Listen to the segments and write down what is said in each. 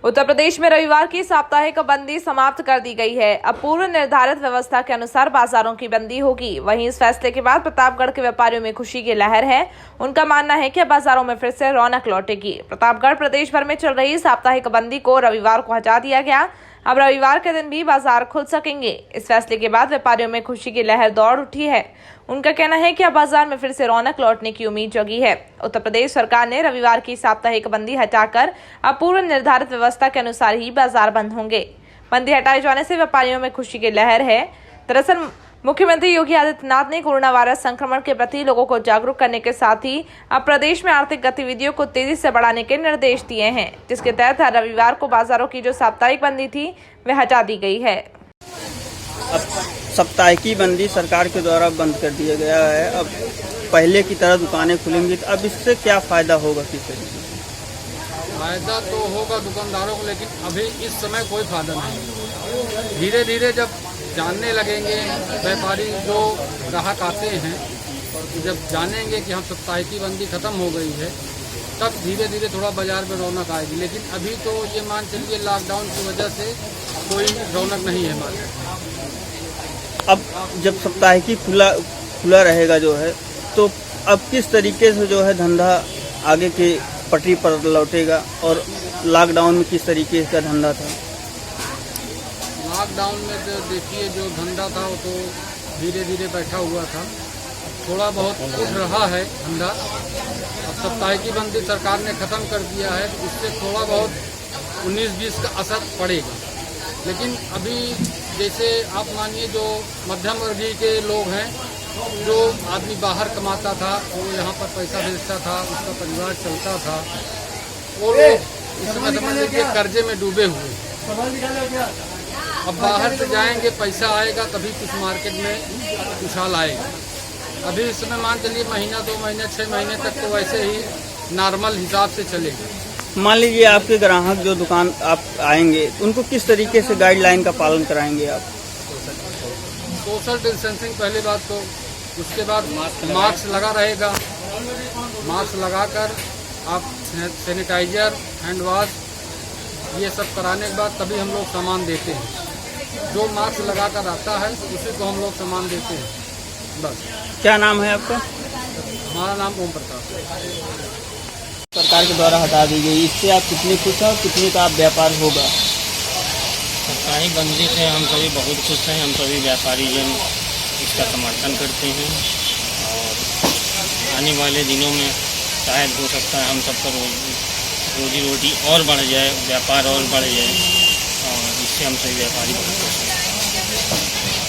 उत्तर प्रदेश में रविवार की साप्ताहिक बंदी समाप्त कर दी गई है। अब पूर्व निर्धारित व्यवस्था के अनुसार बाजारों की बंदी होगी। वहीं इस फैसले के बाद प्रतापगढ़ के व्यापारियों में खुशी की लहर है। उनका मानना है कि अब बाजारों में फिर से रौनक लौटेगी। प्रतापगढ़ प्रदेश भर में चल रही साप्ताहिक बंदी को रविवार को हटा दिया गया। अब रविवार के दिन भी बाजार खुल सकेंगे। इस फैसले के बाद व्यापारियों में खुशी की लहर दौड़ उठी है। उनका कहना है कि अब बाजार में फिर से रौनक लौटने की उम्मीद जगी है। उत्तर प्रदेश सरकार ने रविवार की साप्ताहिक बंदी हटाकर अब पूर्व निर्धारित व्यवस्था के अनुसार ही बाजार बंद होंगे। बंदी हटाए जाने से व्यापारियों में खुशी की लहर है। दरअसल मुख्यमंत्री योगी आदित्यनाथ ने कोरोना वायरस संक्रमण के प्रति लोगों को जागरूक करने के साथ ही अब प्रदेश में आर्थिक गतिविधियों को तेजी से बढ़ाने के निर्देश दिए हैं, जिसके तहत हर रविवार को बाजारों की जो साप्ताहिक बंदी थी वह हटा दी गई है। अब साप्ताहिकी बंदी सरकार के द्वारा बंद कर दिया गया है। अब पहले की तरह दुकानें खुलेंगी, तो अब इससे क्या फायदा होगा? किस तरीके से फायदा तो होगा दुकानदारों को, लेकिन अभी इस समय कोई फायदा नहीं। धीरे धीरे जब जानने लगेंगे व्यापारी, जो ग्राहक आते हैं, जब जानेंगे कि हम साप्ताहिकी बंदी खत्म हो गई है, तब धीरे धीरे थोड़ा बाजार में रौनक आएगी। लेकिन अभी तो ये मान चलिए लॉकडाउन की वजह से कोई रौनक नहीं है मार्केट। अब जब साप्ताहिकी खुला रहेगा जो है, तो अब किस तरीके से जो है धंधा आगे के पटरी पर लौटेगा? और लॉकडाउन में किस तरीके का धंधा था? लॉकडाउन में तो देखिए जो धंधा था वो तो धीरे धीरे बैठा हुआ था। थोड़ा बहुत उठ रहा है धंधा। अब साप्ताहिकी बंदी सरकार ने ख़त्म कर दिया है, तो इससे थोड़ा बहुत 19-20 का असर पड़ेगा। लेकिन अभी जैसे आप मानिए जो मध्यम वर्गीय के लोग हैं, जो आदमी बाहर कमाता था, वो यहाँ पर पैसा भेजता था, उसका परिवार चलता था, वो लोग इस समय समझ लीजिए कर्जे में डूबे हुए। अब बाहर से जाएंगे, पैसा आएगा तभी कुछ मार्केट में उछाल आएगा। अभी इस समय मान चलिए महीना 2 महीने 6 महीने तक तो वैसे ही नॉर्मल हिसाब से चलेगा। मान लीजिए आपके ग्राहक जो दुकान आप आएंगे, उनको किस तरीके से गाइडलाइन का पालन कराएंगे आप? सोशल डिस्टेंसिंग पहली बात तो, उसके बाद मास्क लगा रहेगा। मास्क लगाकर आप सैनिटाइजर, हैंड वॉश ये सब कराने के बाद तभी हम लोग सामान देते हैं। जो मास्क लगाकर आता है उसी को हम लोग सामान देते हैं। बस। क्या नाम है आपका? हमारा नाम ओम प्रकाश है। सरकार के द्वारा हटा दी गई, इससे आप कितने खुश हैं और कितने का आप व्यापार होगा? साप्ताहिक बंदी से हम सभी बहुत खुश हैं। हम सभी व्यापारी जन इसका समर्थन करते हैं और आने वाले दिनों में शायद हो सकता है हम सबका रोजी रोटी और बढ़ जाए, व्यापार और बढ़ जाए, और इससे हम सभी व्यापारी बहुत खुश हैं।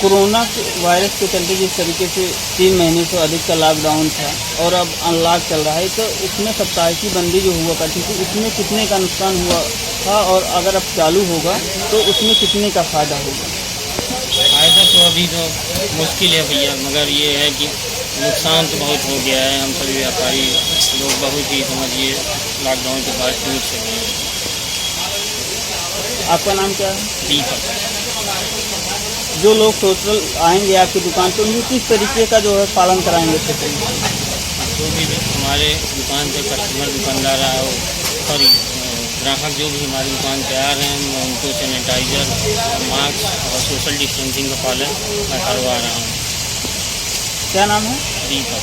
कोरोना वायरस के चलते जिस तरीके से 3 महीने से अधिक का लॉकडाउन था और अब अनलॉक चल रहा है, तो उसमें साप्ताहिकी बंदी जो हुआ करती थी, उसमें कितने का नुकसान हुआ था? और अगर अब चालू होगा तो उसमें कितने का फ़ायदा होगा? फ़ायदा तो अभी तो मुश्किल है भैया, मगर ये है कि नुकसान तो बहुत हो गया है। हम सभी व्यापारी लोग बहुत ही समझिए लॉकडाउन के बाद टूट सके हैं। आपका नाम क्या है? दीपक। जो लोग सोशल आएंगे आपकी दुकान तो उनको किस तरीके का जो है पालन कराएंगे? जो भी हमारे दुकान पे कस्टमर दुकानदार आए और ग्राहक जो भी हमारी दुकान पे आ रहे हैं, मैं उनको सैनिटाइजर, मास्क और सोशल डिस्टेंसिंग का पालन मैं करवा रहा हूँ। क्या नाम है? दीपक।